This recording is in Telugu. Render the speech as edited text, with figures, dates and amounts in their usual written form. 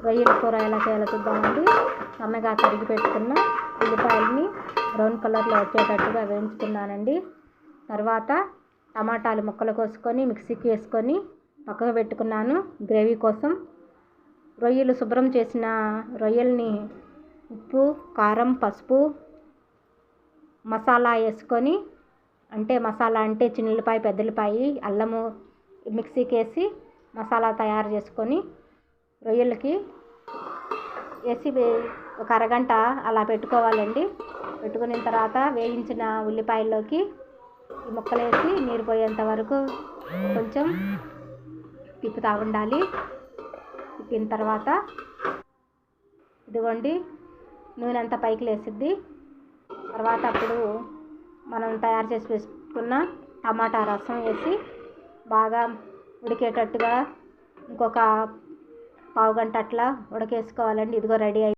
రొయ్యల కూర ఎలా చేయాలో చూద్దామండి. సన్నగా తరిగి పెట్టుకున్న ఉల్లిపాయలని బ్రౌన్ కలర్లో వచ్చేటట్టుగా వేయించుకున్నానండి. తర్వాత టమాటాలు ముక్కలు కోసుకొని మిక్సీకి వేసుకొని పక్కకు పెట్టుకున్నాను గ్రేవీ కోసం. రొయ్యలు శుభ్రం చేసిన రొయ్యల్ని ఉప్పు, కారం, పసుపు, మసాలా వేసుకొని, మసాలా అంటే చిన్నులపాయ, పెద్దలపాయ, అల్లము మిక్సీకి వేసి మసాలా తయారు చేసుకొని రొయ్యలకి వేసి ఒక అరగంట అలా పెట్టుకోవాలండి. పెట్టుకున్న తర్వాత వేయించిన ఉల్లిపాయల్లోకి ఈ ముక్కలు వేసి నీరు పోయేంత వరకు కొంచెం తిప్పుతూ ఉండాలి. తిప్పిన తర్వాత ఇదిగోండి నూనె అంతా పైకి లేసిద్ది. తర్వాత అప్పుడు మనం తయారు చేసి వేసుకున్న టమాటా రసం వేసి బాగా ఉడికేటట్టుగా ఇంకొక పావుగంట అట్లా ఉడకేసుకోవాలండి. ఇదిగో రెడీ